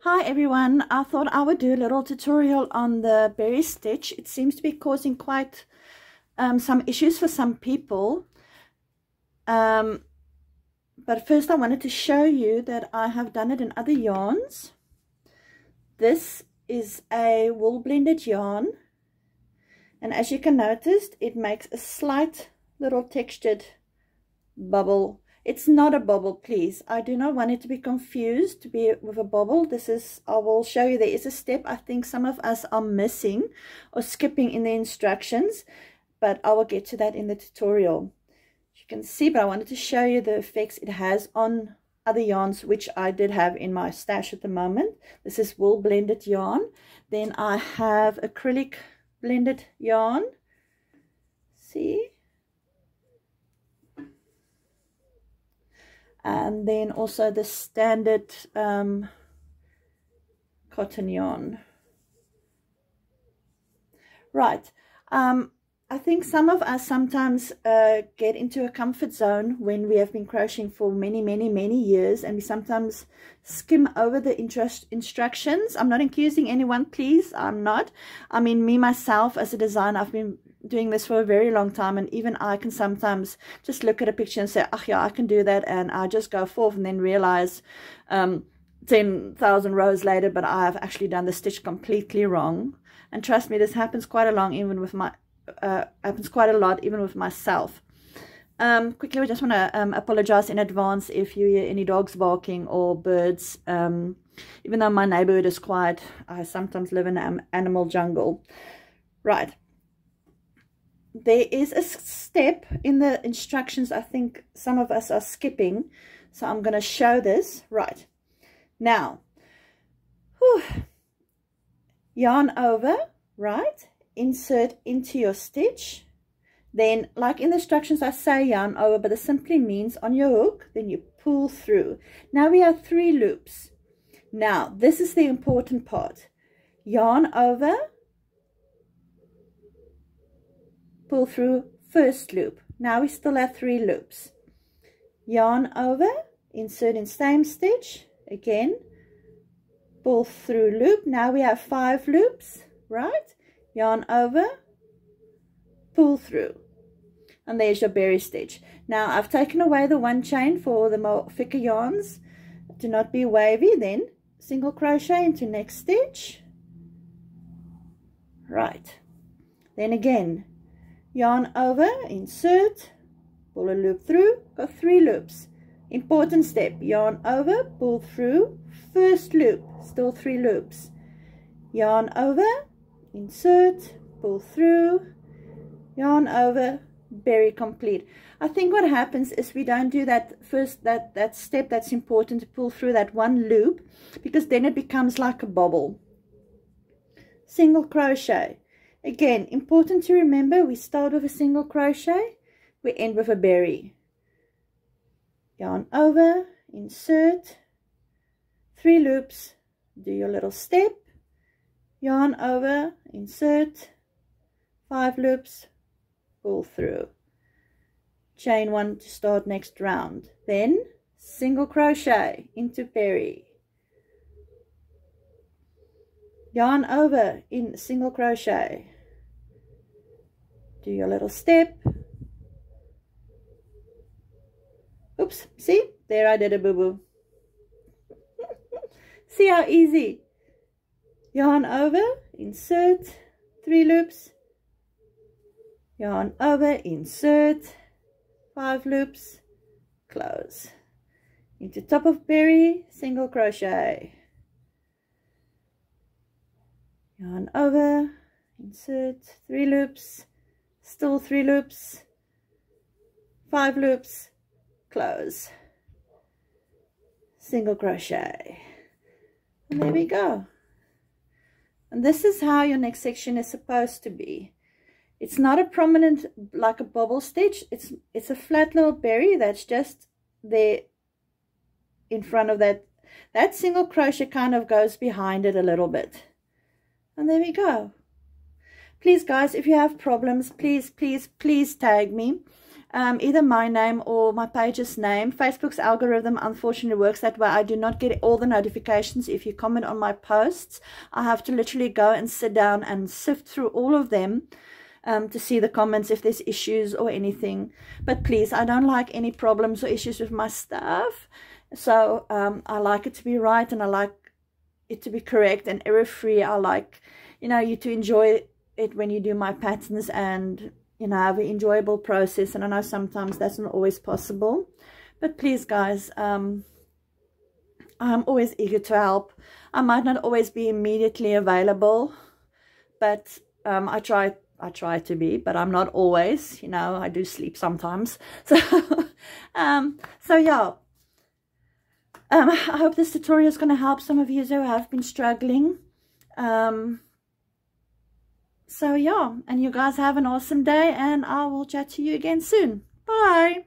Hi everyone, I thought I would do a little tutorial on the berry stitch. It seems to be causing quite some issues for some people. But first I wanted to show you that I have done it in other yarns. This is a wool blended yarn, and as you can notice, it makes a slight little textured bubble. It's not a bubble, please. I do not want it to be confused to be with a bubble. This is, I will show you, there is a step I think some of us are missing or skipping in the instructions, but I will get to that in the tutorial. You can see, but I wanted to show you the effects it has on other yarns, which I did have in my stash at the moment. This is wool blended yarn. Then I have acrylic blended yarn. See? And then also the standard cotton yarn. Right. I think some of us sometimes get into a comfort zone when we have been crocheting for many years, and we sometimes skim over the instructions. I'm not accusing anyone, please. I'm not. I mean, me myself as a designer, I've been doing this for a very long time, and even I can sometimes just look at a picture and say, oh yeah, I can do that, and I just go forth and then realize 10,000 rows later, but I have actually done the stitch completely wrong. And trust me, this happens quite a lot even with myself. Quickly, I just want to apologize in advance if you hear any dogs barking or birds, even though my neighborhood is quiet. I sometimes live in an animal jungle. Right. There is a step in the instructions I think some of us are skipping, so I'm going to show this. Right, now, yarn over, right, insert into your stitch. Then, like in the instructions, I say yarn over, but it simply means on your hook, then you pull through. Now we have 3 loops. Now, this is the important part. Yarn over, pull through, first loop. Now we still have 3 loops. Yarn over, insert in same stitch, again, pull through loop. Now we have 5 loops, right? Yarn over, pull through, and there's your berry stitch. Now I've taken away the 1 chain for the more thicker yarns to not be wavy. Then single crochet into next stitch, right, then again yarn over, insert, pull a loop through, got 3 loops. Important step, yarn over, pull through, first loop, still 3 loops. Yarn over, insert, pull through, yarn over, berry complete. I think what happens is we don't do that first, that step that's important, to pull through that 1 loop, because then it becomes like a bubble. Single crochet. Again, important to remember, we start with a single crochet, we end with a berry. Yarn over, insert, 3 loops, do your little step, yarn over, insert, 5 loops, pull through, chain 1 to start next round, then single crochet into berry, yarn over, in single crochet, do your little step, oops, see, there I did a boo-boo. See how easy. Yarn over, insert, 3 loops, yarn over, insert, 5 loops, close, into top of berry, single crochet, yarn over, insert, 3 loops, still 3 loops, 5 loops, close, single crochet, and there we go. And this is how your next section is supposed to be. It's not a prominent like a bubble stitch. It's a flat little berry that's just there in front of that single crochet, kind of goes behind it a little bit. And there we go. Please guys, if you have problems, please tag me. either my name or my page's name. Facebook's algorithm unfortunately works that way. I do not get all the notifications if you comment on my posts. I have to literally go and sit down and sift through all of them to see the comments if there's issues or anything. But please, I don't like any problems or issues with my stuff. So I like it to be right, and I like it to be correct and error-free. I like, you know, you to enjoy it when you do my patterns, and, you know, have an enjoyable process. And I know sometimes that's not always possible, but please guys, I'm always eager to help. I might not always be immediately available, but I try to be, but I'm not always, you know, I do sleep sometimes. So so yeah, I hope this tutorial is going to help some of you who have been struggling. So yeah, and you guys have an awesome day, and I will chat to you again soon. Bye.